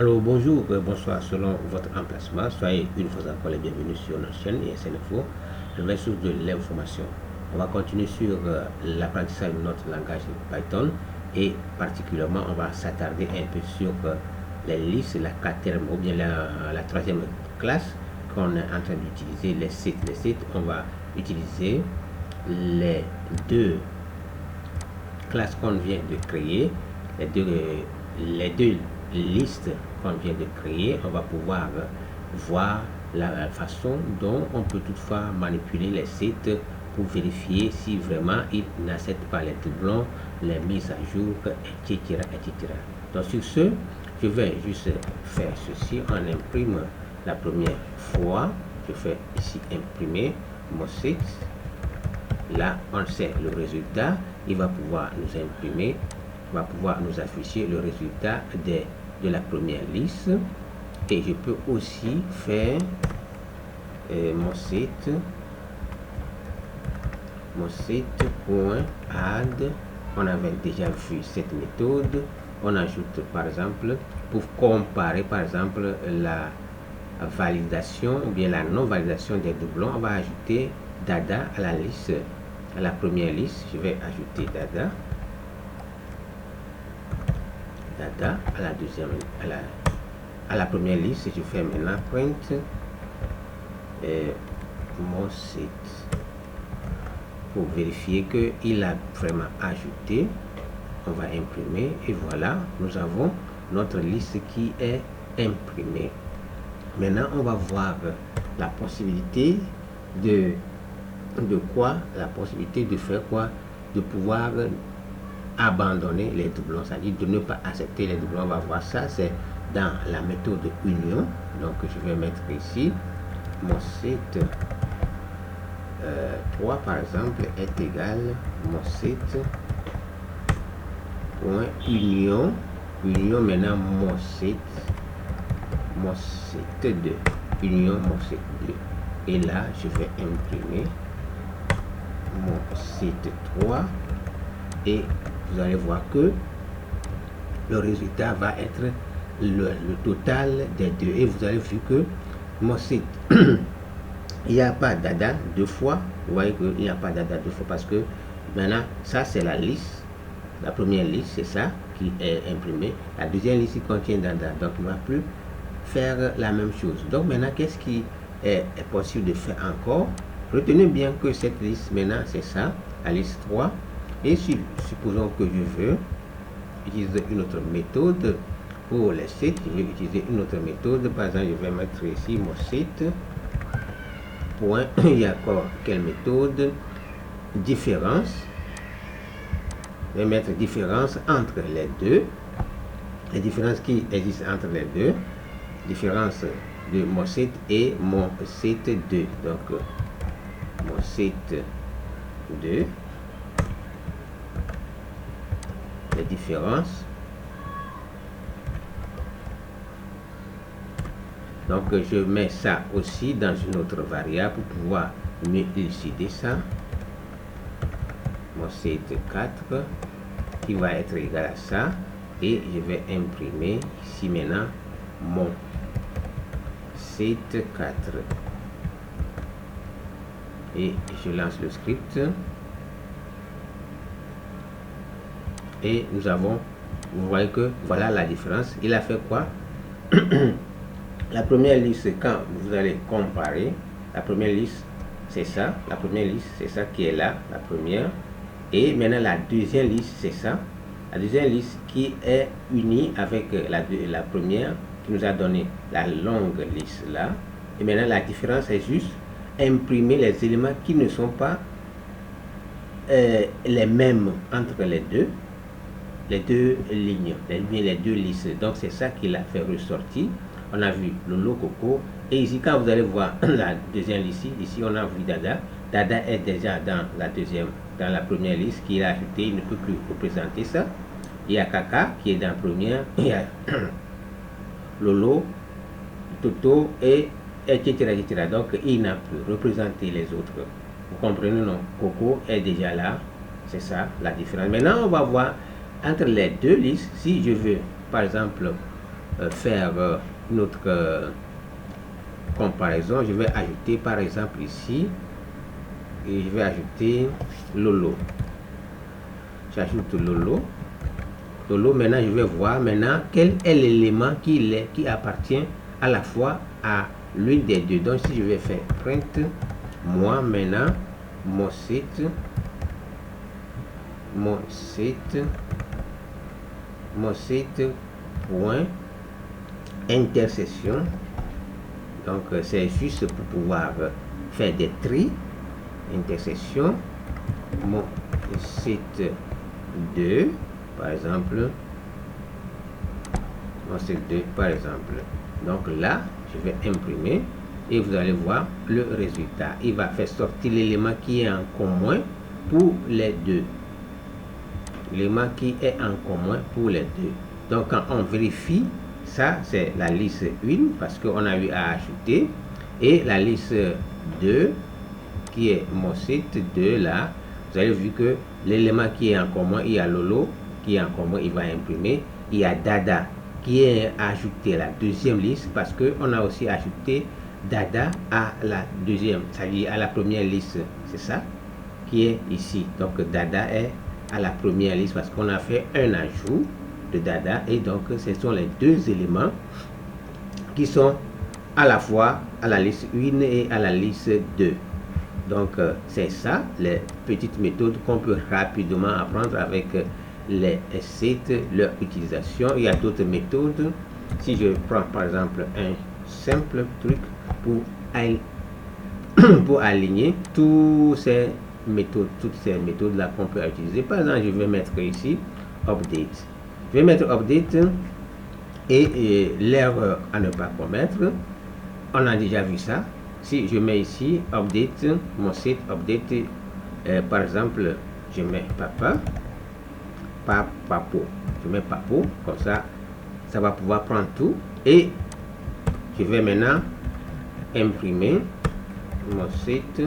Alors bonjour, bonsoir selon votre emplacement. Soyez une fois encore les bienvenus sur notre chaîne ISN-Info, le vrai source de l'information. On va continuer sur l'apprentissage de notre langage Python et particulièrement on va s'attarder un peu sur les listes, la quatrième ou bien la troisième classe qu'on est en train d'utiliser, les sites. Les sites, on va utiliser les deux classes qu'on vient de créer, les deux listes qu'on vient de créer. On va pouvoir voir la façon dont on peut toutefois manipuler les sites pour vérifier si vraiment ils n'acceptent pas les doublons, les mises à jour, etc. Donc sur ce, je vais juste faire ceci. On imprime la première fois. Je fais ici imprimer mon site. Là, on sait le résultat. Il va pouvoir nous imprimer, va pouvoir nous afficher le résultat de la première liste. Et je peux aussi faire mon site .add. On avait déjà vu cette méthode. On ajoute par exemple, pour comparer par exemple la validation ou bien la non validation des doublons, on va ajouter dada à la liste, à la première liste. Je vais ajouter dada à la deuxième, à la première liste. Je fais maintenant print mon site pour vérifier que il a vraiment ajouté. On va imprimer et voilà, nous avons notre liste qui est imprimée. Maintenant, on va voir la possibilité de faire quoi, de pouvoir abandonner les doublons, c'est-à-dire de ne pas accepter les doublons. On va voir ça, c'est dans la méthode union. Donc je vais mettre ici mon site 3 par exemple est égal mon site point union maintenant mon site 2 union mon site 2 et là je vais imprimer mon site 3 et vous allez voir que le résultat va être le total des deux. Et vous avez vu que mon site il n'y a pas dada deux fois. Vous voyez qu'il n'y a pas dada deux fois parce que maintenant ça c'est la liste. La première liste c'est ça qui est imprimé. La deuxième liste contient dada, donc il ne va plus faire la même chose. Donc maintenant qu'est-ce qui est possible de faire encore? Retenez bien que cette liste maintenant c'est ça, la liste 3. Et supposons que je veux utiliser une autre méthode pour les sites. Je vais utiliser une autre méthode. Par exemple, je vais mettre ici mon site point. Il y a encore quelle méthode? Différence. Je vais mettre différence entre les deux. Les différences qui existent entre les deux. Différence de mon site et mon site 2. Donc mon site 2. Les différences. Donc je mets ça aussi dans une autre variable pour pouvoir mieux élucider ça. Mon site 4 qui va être égal à ça et je vais imprimer ici maintenant mon site 4 et je lance le script. Et nous avons, vous voyez que voilà la différence. Il a fait quoi? La première liste, quand vous allez comparer, la première liste c'est ça, la première liste c'est ça qui est là, la première. Et maintenant la deuxième liste c'est ça, la deuxième liste qui est unie avec la première qui nous a donné la longue liste là. Et maintenant la différence est juste imprimer les éléments qui ne sont pas les mêmes entre les deux lignes, les deux listes. Donc c'est ça qu'il a fait ressortir. On a vu Lolo, Coco, et ici quand vous allez voir la deuxième liste, ici on a vu dada. Dada est déjà dans la deuxième, dans la première liste qu'il a ajouté. Il ne peut plus représenter ça. Il y a Kaka qui est dans la première, il y a Lolo, Toto et etc. Donc il n'a plus représenté les autres. Vous comprenez, non? Coco est déjà là. C'est ça la différence. Maintenant on va voir entre les deux listes. Si je veux par exemple faire une autre comparaison, je vais ajouter par exemple ici, et je vais ajouter Lolo. J'ajoute Lolo. Lolo, maintenant je vais voir maintenant quel est l'élément qui appartient à la fois à l'une des deux. Donc si je vais faire print, moi maintenant mon site point intersection. Donc c'est juste pour pouvoir faire des tri. Intersection mon site 2 par exemple, mon site 2 par exemple. Donc là je vais imprimer et vous allez voir le résultat. Il va faire sortir l'élément qui est en commun pour les deux. L'élément qui est en commun pour les deux. Donc quand on vérifie, ça c'est la liste 1 parce qu'on a eu à ajouter, et la liste 2 qui est mon site 2 là, vous avez vu que l'élément qui est en commun, il y a Lolo qui est en commun, il va imprimer. Il y a Dada qui est ajouté à la deuxième liste parce qu'on a aussi ajouté Dada à la deuxième, c'est-à-dire à la première liste, c'est ça qui est ici. Donc Dada est à la première liste parce qu'on a fait un ajout de Dada, et donc ce sont les deux éléments qui sont à la fois à la liste 1 et à la liste 2. Donc c'est ça les petites méthodes qu'on peut rapidement apprendre avec les sites, leur utilisation. Il y a d'autres méthodes. Si je prends par exemple un simple truc pour aligner toutes ces méthodes là qu'on peut utiliser. Par exemple, je vais mettre ici update. Je vais mettre update et l'erreur à ne pas commettre. On a déjà vu ça. Si je mets ici update, mon site update, par exemple, je mets papo. Je mets papo, comme ça, ça va pouvoir prendre tout. Et je vais maintenant imprimer mon site.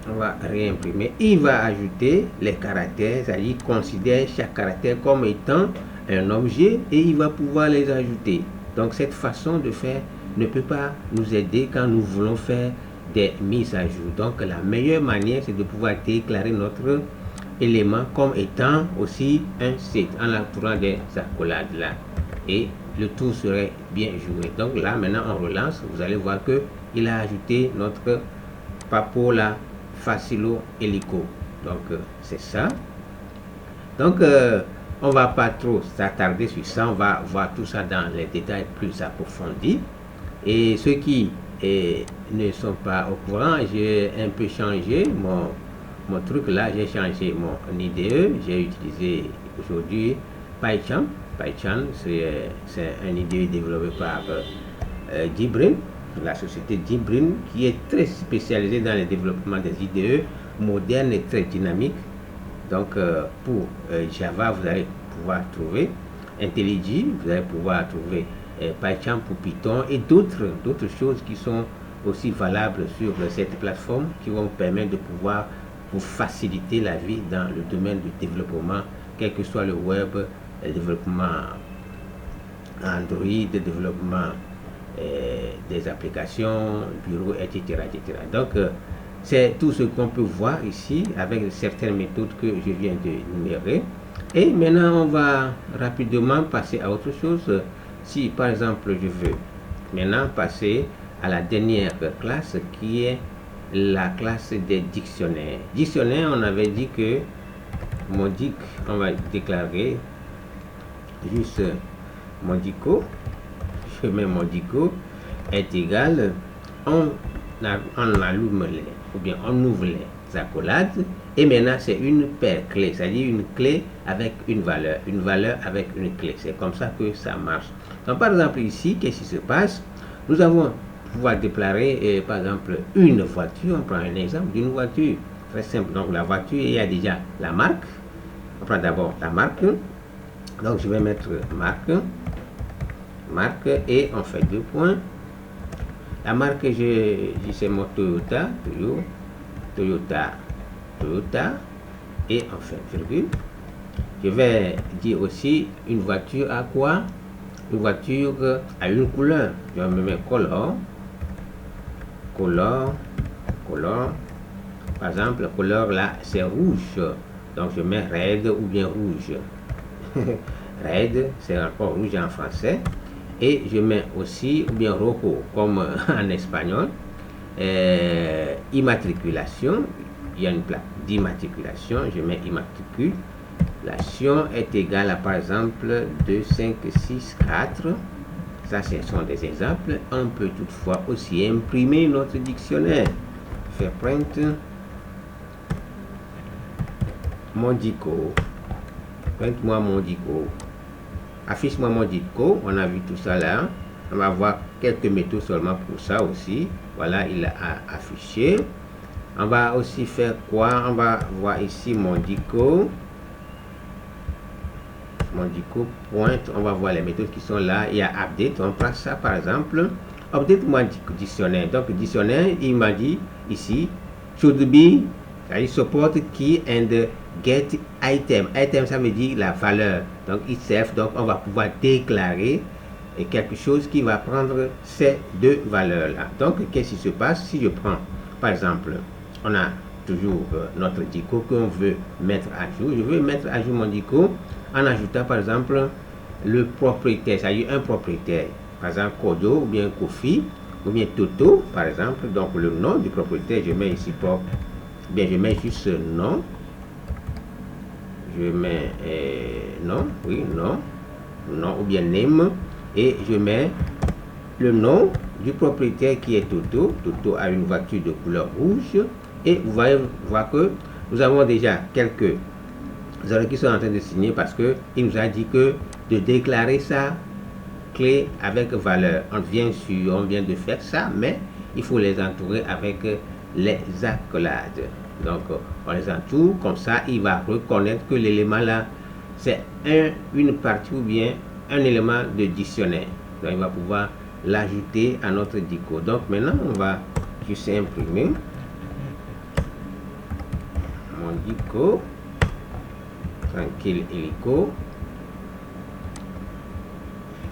On va réimprimer. Il va ajouter les caractères, c'est-à-dire considère chaque caractère comme étant un objet et il va pouvoir les ajouter. Donc cette façon de faire ne peut pas nous aider quand nous voulons faire des mises à jour. Donc la meilleure manière, c'est de pouvoir déclarer notre élément comme étant aussi un site en entourant des accolades là, et le tout serait bien joué. Donc là maintenant on relance, vous allez voir que il a ajouté notre papo là, Facilo Helico. Donc c'est ça. Donc on va pas trop s'attarder sur ça, on va voir tout ça dans les détails plus approfondis. Et ceux qui ne sont pas au courant, j'ai un peu changé mon truc là, j'ai changé mon IDE, j'ai utilisé aujourd'hui PyCharm. PyCharm c'est un IDE développé par JetBrains, la société JetBrains, qui est très spécialisée dans le développement des IDE modernes et très dynamiques. Donc pour Java, vous allez pouvoir trouver IntelliJ, vous allez pouvoir trouver PyCharm pour Python et d'autres choses qui sont aussi valables sur cette plateforme, qui vont vous permettre de pouvoir vous faciliter la vie dans le domaine du développement, quel que soit le web, le développement Android, le développement des applications, bureaux, etc. etc. Donc c'est tout ce qu'on peut voir ici avec certaines méthodes que je viens de numérer. Et maintenant on va rapidement passer à autre chose. Si par exemple je veux maintenant passer à la dernière classe qui est la classe des dictionnaires. Dictionnaire, on avait dit que mon dic, on va déclarer juste mon dico, je mets mon dico est égal, on allume ou bien on ouvre les accolades, et maintenant c'est une paire clé, c'est-à-dire une clé avec une valeur avec une clé. C'est comme ça que ça marche. Donc par exemple ici, qu'est-ce qui se passe? Nous avons pouvoir déclarer par exemple une voiture. On prend un exemple d'une voiture très simple. Donc la voiture, il y a déjà la marque. On prend d'abord la marque. Donc je vais mettre marque et on fait 2 points. La marque, c'est mon Toyota et on fait virgule. Je vais dire aussi une voiture à quoi? Une voiture à une couleur. Je me mets color. Par exemple, la couleur là, c'est rouge. Donc, je mets red ou bien rouge. Red, c'est encore rouge en français. Et je mets aussi, ou bien rojo, comme en espagnol. Immatriculation. Il y a une plaque d'immatriculation. Je mets immatriculation est égale à, par exemple, 2, 5, 6, 4. Ça, ce sont des exemples. On peut toutefois aussi imprimer notre dictionnaire. Faire print. Mondico. Print-moi Mondico. Affiche-moi Mondico. On a vu tout ça là. On va voir quelques méthodes seulement pour ça aussi. Voilà, il a affiché. On va aussi faire quoi? On va voir ici Mondico. Mondico pointe. On va voir les méthodes qui sont là. Il y a update. On prend ça par exemple. Update Mondico dictionnaire. Donc, le dictionnaire, il m'a dit ici, should be, il support key and get item. Item, ça veut dire la valeur. Donc, itself, donc on va pouvoir déclarer quelque chose qui va prendre ces deux valeurs-là. Donc, qu'est-ce qui se passe si je prends, par exemple, on a toujours notre dico qu'on veut mettre à jour. Je veux mettre à jour mon dico en ajoutant, par exemple, le propriétaire, c'est-à-dire un propriétaire. Par exemple, Kodo ou bien Kofi ou bien Toto, par exemple. Donc, le nom du propriétaire, je mets ici pour... Bien, je mets juste ce nom. Je mets nom, oui, nom, ou bien name, et je mets le nom du propriétaire qui est Toto. Toto a une voiture de couleur rouge, et vous voyez voir que nous avons déjà quelques erreurs qui sont en train de signer parce que il nous a dit que de déclarer sa clé avec valeur. On vient de faire ça, mais il faut les entourer avec les accolades. Donc, on les entoure, comme ça, il va reconnaître que l'élément là, c'est une partie ou bien un élément de dictionnaire. Donc, il va pouvoir l'ajouter à notre dico. Donc, maintenant, on va juste imprimer mon dico. Tranquille hélico.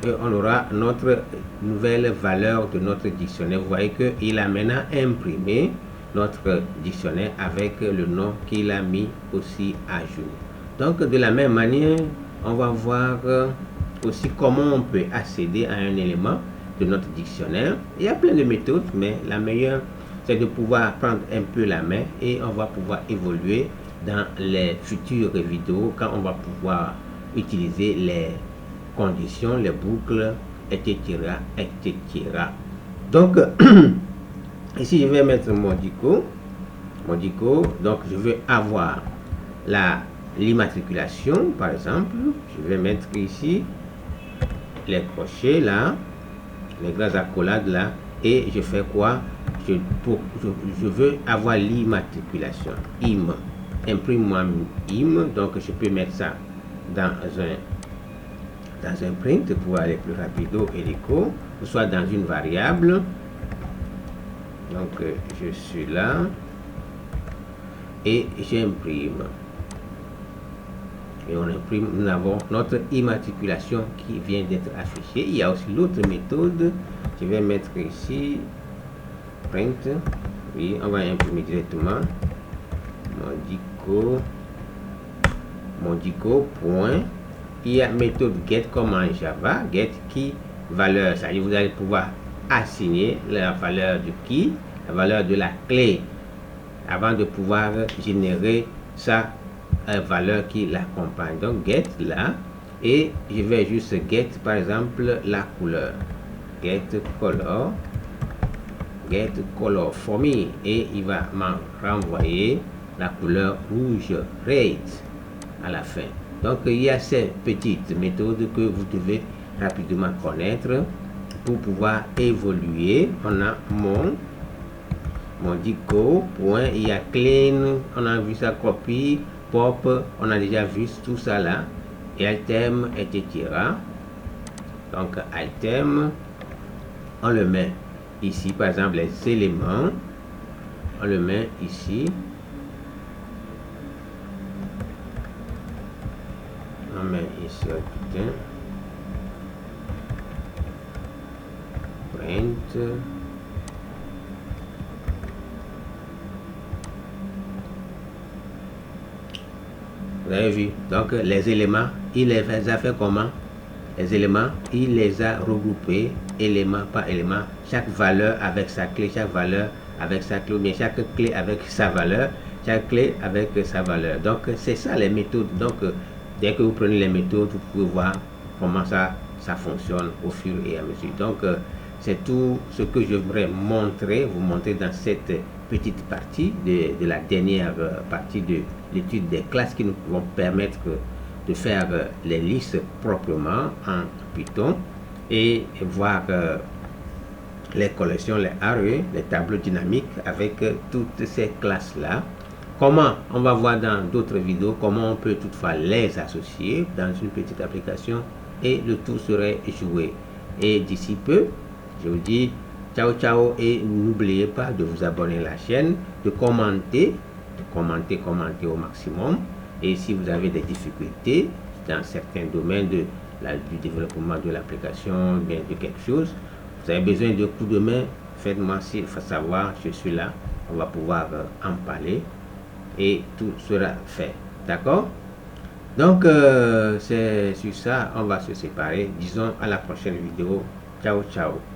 Et on aura notre nouvelle valeur de notre dictionnaire. Vous voyez qu'il a maintenant imprimé notre dictionnaire avec le nom qu'il a mis aussi à jour. Donc de la même manière, on va voir aussi comment on peut accéder à un élément de notre dictionnaire. Il y a plein de méthodes, mais la meilleure, c'est de pouvoir prendre un peu la main et on va pouvoir évoluer dans les futures vidéos quand on va pouvoir utiliser les conditions, les boucles, etc. Donc, ici, je vais mettre mon dico. Donc, je veux avoir l'immatriculation, par exemple. Je vais mettre ici les crochets, là, les grands accolades, là. Et je fais quoi? Je veux avoir l'immatriculation. Imprime-moi im. Donc, je peux mettre ça dans un print pour aller plus rapido hélico, soit dans une variable. Donc je suis là et j'imprime, et on imprime. Nous avons notre immatriculation qui vient d'être affichée. Il y a aussi l'autre méthode. Je vais mettre ici print. Oui, on va imprimer directement mon dico point. Il y a méthode get comme en Java. Get key valeur, c'est-à-dire vous allez pouvoir assigner la valeur du key, la valeur de la clé, avant de pouvoir générer sa valeur qui l'accompagne. Donc get là, et je vais juste get par exemple la couleur. Get color for me, et il va m'en renvoyer la couleur rouge, red, à la fin. Donc, il y a ces petites méthodes que vous devez rapidement connaître pour pouvoir évoluer. On a mon dico, point, il y a clean, on a vu sa copie, pop, on a déjà vu tout ça là, et item, etc. Donc, item, on le met ici, par exemple, les éléments, on le met ici. met insert button, print, vous avez vu, donc les éléments, il les a fait comment? Les éléments, il les a regroupés élément par élément, chaque valeur avec sa clé, chaque valeur avec sa clé, mais chaque clé avec sa valeur, chaque clé avec sa valeur. Donc c'est ça les méthodes. Donc dès que vous prenez les méthodes, vous pouvez voir comment ça fonctionne au fur et à mesure. Donc c'est tout ce que je voudrais vous montrer dans cette petite partie de la dernière partie de l'étude des classes qui nous vont permettre de faire les listes proprement en Python et voir les collections, les arrays, les tableaux dynamiques avec toutes ces classes-là. Comment, on va voir dans d'autres vidéos, comment on peut toutefois les associer dans une petite application et le tout serait joué. Et d'ici peu, je vous dis ciao ciao et n'oubliez pas de vous abonner à la chaîne, de commenter au maximum. Et si vous avez des difficultés dans certains domaines du développement de l'application, bien de quelque chose, vous avez besoin de coups de main, faites-moi savoir, je suis là, on va pouvoir en parler et tout sera fait. D'accord? Donc, c'est sur ça, on va se séparer. Disons à la prochaine vidéo. Ciao, ciao.